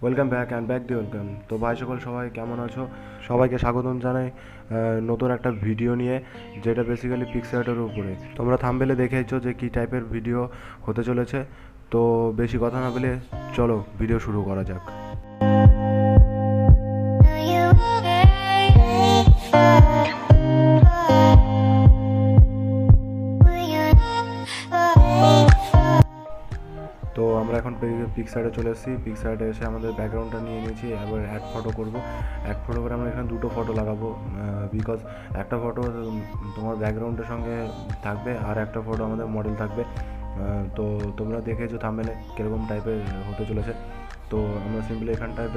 Welcome back and back the welcome. তো ভাই সকল সবাই কেমন আছো? সবাইকে স্বাগতম জানাই নতুন একটা ভিডিও নিয়ে, যেটা বেসিক্যালি পিক্সআর্টের উপরে। তোমরা থাম্বনেলে দেখেছো যে কী টাইপের ভিডিও হতে চলেছে। তো বেশি কথা না বলে চলো ভিডিও শুরু করা যাক। তো আমরা এখন পিক্সআর্টে চলে এসেছি। পিক্সআর্টে এসে আমাদের ব্যাকগ্রাউন্ডটা নিয়ে নিয়েছি, এবার অ্যাড ফটো করব। অ্যাড ফটো করে আমরা এখানে দুটো ফটো লাগাবো, বিকজ একটা ফটো তোমার ব্যাকগ্রাউন্ডের সঙ্গে থাকবে আর একটা ফটো আমাদের মডেল থাকবে। তো তোমরা দেখেছো থাম্বনেলে কীরকম টাইপের হতে চলেছে। তো আমরা সিম্পলি এখানটায়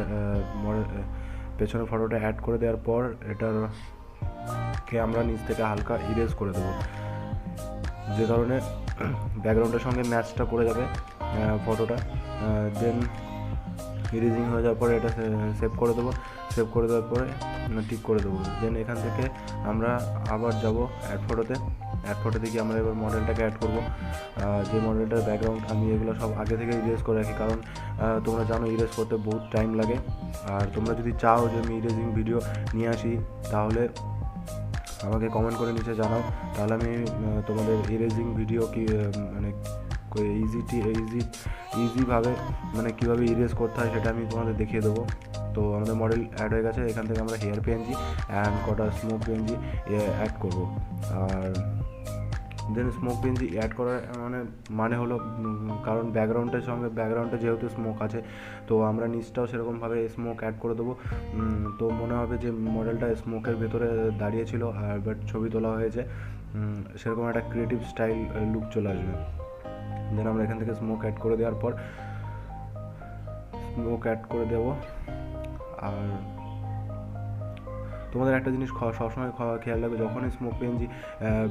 পেছনের ফটোটা অ্যাড করে দেওয়ার পর এটাকে আমরা নিচ থেকে হালকা ইরেজ করে দেবো, যে কারণে ব্যাকগ্রাউন্ডের সঙ্গে ম্যাচটা করে যাবে ফটোটা। দেন ইরেজিং হয়ে যাওয়ার পরে এটা সেভ করে দেবো। সেভ করে দেওয়ার পরে ঠিক করে দেবো। দেন এখান থেকে আমরা আবার যাব অ্যাড ফটোতে। অ্যাড ফটোতে গিয়ে আমরা এবার মডেলটাকে অ্যাড করবো। যে মডেলটার ব্যাকগ্রাউন্ড আমি এগুলো সব আগে থেকে ইরেজ করে রাখি, কারণ তোমরা জানো ইরেজ করতে বহুত টাইম লাগে। আর তোমরা যদি চাও যে আমি ইরেজিং ভিডিও নিয়ে আসি, তাহলে আমাকে কমেন্ট করে নিচে জানাও, তাহলে আমি তোমাদের ইরেজিং ভিডিও কি মানে ইজিভাবে মানে কীভাবে ইরেজ করতে হয় সেটা আমি তোমাদের দেখিয়ে দেবো। তো আমাদের মডেল অ্যাড হয়ে গেছে। এখান থেকে আমরা হেয়ার পিএনজি অ্যান্ড কটা স্মোক পিএনজি অ্যাড করবো। আর দেন স্মোক পিএনজি অ্যাড করার মানে হলো, কারণ ব্যাকগ্রাউন্ডে যেহেতু স্মোক আছে, তো আমরা নিচটাও সেরকমভাবে স্মোক অ্যাড করে দেবো। তো মনে হবে যে মডেলটা স্মোকের ভেতরে দাঁড়িয়েছিল, আর বাট ছবি তোলা হয়েছে, সেরকম একটা ক্রিয়েটিভ স্টাইল লুক চলে আসবে। দেন আমরা এখান থেকে স্মোক অ্যাড করে দেওয়ার পর দেবো। আর তোমাদের একটা জিনিস সবসময় খেয়াল রাখবে, যখনই স্মোক পিএনজি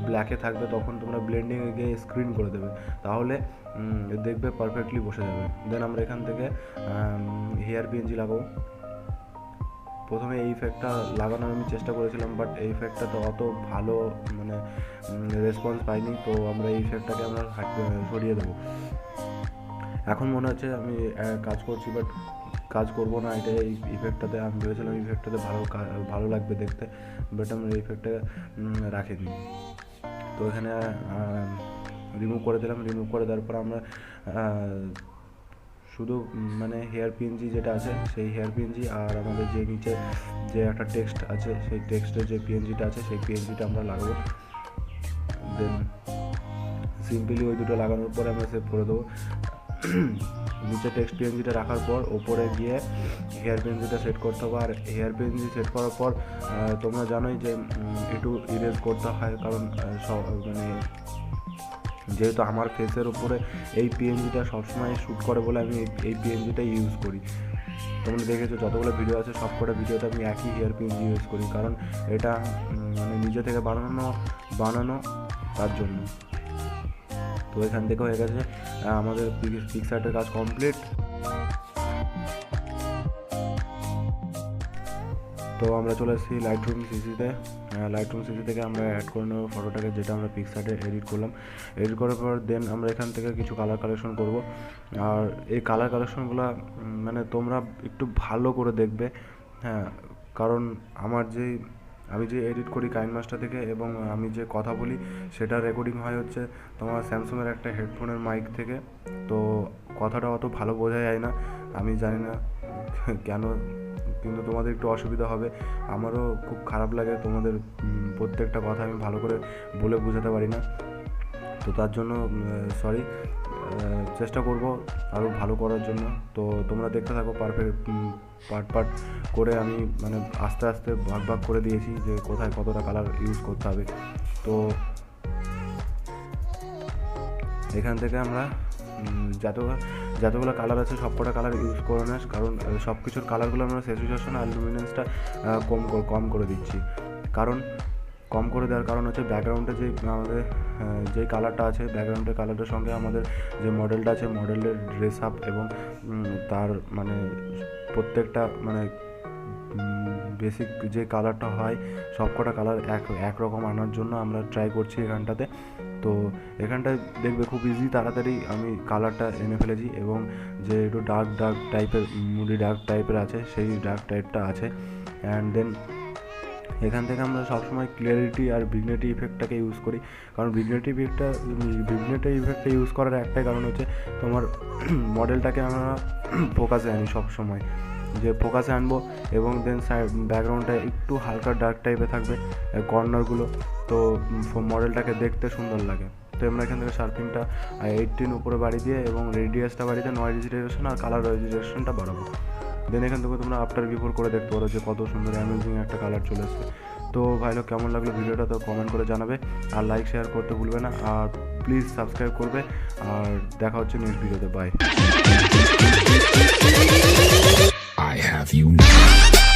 ব্ল্যাকে থাকবে তখন তোমরা ব্লেন্ডিংয়ে গিয়ে স্ক্রিন করে দেবে, তাহলে দেখবে পারফেক্টলি বসে যাবে। দেন আমরা এখান থেকে হেয়ার পিএনজি লাগাবো। প্রথমে এই ইফেক্টটা লাগানোর আমি চেষ্টা করেছিলাম, বাট এই ইফেক্টটা তো অত ভালো রেসপন্স পাইনি। তো আমরা এই ইফেক্টটাকে আমরা সরিয়ে দেবো। এখন মনে হচ্ছে আমি কাজ করছি, বাট কাজ করবো না। এটা এই ইফেক্টটাতে আমি ভেবেছিলাম ইফেক্টটাতে ভালো লাগবে দেখতে, বাট আমরা এই ইফেক্টটা রাখিনি। তো এখানে রিমুভ করে দিলাম। রিমুভ করে দেওয়ার পর আমরা শুধু হেয়ার পিএনজি যেটা আছে সেই হেয়ার পিএনজি আর আমাদের যে নিচে যে একটা টেক্সট আছে সেই টেক্সটের যে পিএনজিটা আছে সেই পিএনজিটা আমরা লাগাবো। দেন সিম্পলি ওই দুটো লাগানোর পরে আমরা সেভ করে দেবো। নিচে টেক্সট পিএনজিটা রাখার পর ওপরে গিয়ে হেয়ার পিএনজিটা সেট করতে হবে। আর হেয়ার পিএনজি সেট করার পর তোমরা জানোই যে একটু ইরেজ করতে হয়, কারণ যেহেতু আমার ফেসের উপরে এই পিএনজিটা সবসময় শ্যুট করে বলে আমি এই পিএনজিটাই ইউজ করি। তোমরা দেখেছো যতগুলো ভিডিও আছে সবকটা ভিডিওতে আমি একই হেয়ার পিএনজি ইউজ করি, কারণ এটা নিজে থেকে বানানো তার জন্য। তো এখান থেকে হয়ে গেছে আমাদের পিক্সআর্টের কাজ কমপ্লিট। তো আমরা চলে এসেছি লাইটরুম সিসিতে। লাইটরুম সিসি থেকে আমরা অ্যাড করে নেবো ফটোটাকে, যেটা আমরা পিক্সআর্টে এডিট করলাম। এডিট করার পর দেন আমরা এখান থেকে কিছু কালার কালেকশন করব। আর এই কালার কালেকশনগুলো তোমরা একটু ভালো করে দেখবে, হ্যাঁ, কারণ আমি যে এডিট করি কাইনমাস্টার থেকে, এবং আমি যে কথা বলি সেটা রেকর্ডিং হয় হচ্ছে তোমার স্যামসংয়ের একটা হেডফোনের মাইক থেকে। তো কথাটা অত ভালো বোঝা যায় না, আমি জানি না কেন, কিন্তু তোমাদের একটু অসুবিধা হবে। আমারও খুব খারাপ লাগে, তোমাদের প্রত্যেকটা কথা আমি ভালো করে বলে বোঝাতে পারি না। তো তার জন্য সরি, চেষ্টা করব আরও ভালো করার জন্য। তো তোমরা দেখতে থাকো পার্ট করে আমি আস্তে আস্তে ভাগ করে দিয়েছি যে কোথায় কতটা কালার ইউজ করতে হবে। তো এখান থেকে আমরা যতগুলো কালার আছে সবকটা কালার ইউজ করে না, কারণ সব কিছুর কালারগুলো আমরা স্যাচুরেশন আর লুমিনেন্সটা কম করে দিচ্ছি। কারণ কম করে দেওয়ার কারণ হচ্ছে ব্যাকগ্রাউন্ডে আমাদের যে কালারটা আছে, ব্যাকগ্রাউন্ডের কালারটার সঙ্গে আমাদের যে মডেলটা আছে মডেলের ড্রেস আপ এবং তার প্রত্যেকটা বেসিক যে কালারটা হয় সব কটা কালার একরকম আনার জন্য আমরা ট্রাই করছি এখানটাতে। তো এখানটায় দেখবে খুব ইজি তাড়াতাড়ি আমি কালারটা এনে ফেলেছি, এবং যে একটু ডার্ক টাইপের মুডি ডার্ক টাইপের আছে সেই ডার্ক টাইপটা আছে। অ্যান্ড দেন এখান থেকে আমরা সবসময় ক্লিয়ারিটি আর ভিগনেটি ইফেক্টটাকে ইউজ করি, কারণ ভিগনেটি ইফেক্টটা ইউজ করার একটাই কারণ হচ্ছে তোমার মডেলটাকে আমরা ফোকাসে আনি সবসময়, যে ফোকাসে আনবো, এবং দেন ব্যাকগ্রাউন্ডটা একটু হালকা ডার্ক টাইপে থাকবে কর্নারগুলো, তো মডেলটাকে দেখতে সুন্দর লাগে। তো আমরা এখান থেকে শার্পিংটা 18 উপরে বাড়ি দিয়ে এবং রেডিয়াসটা বাড়ি দিয়ে নয়েজ রেজুলেশন আর কালার রেজুলেশনটা বাড়াবো। দেন এখান থেকে তোমরা আফটার বিফোর করে দেখতে পারো যে কত সুন্দর অ্যামেজিং একটা কালার চলে এসছে। তো ভাই লোক কেমন লাগলো ভিডিওটা তো কমেন্ট করে জানাবে, আর লাইক শেয়ার করতে ভুলবে না, আর প্লিজ সাবস্ক্রাইব করবে, আর দেখা হচ্ছে নেক্সট ভিডিওতে। By. I have you now.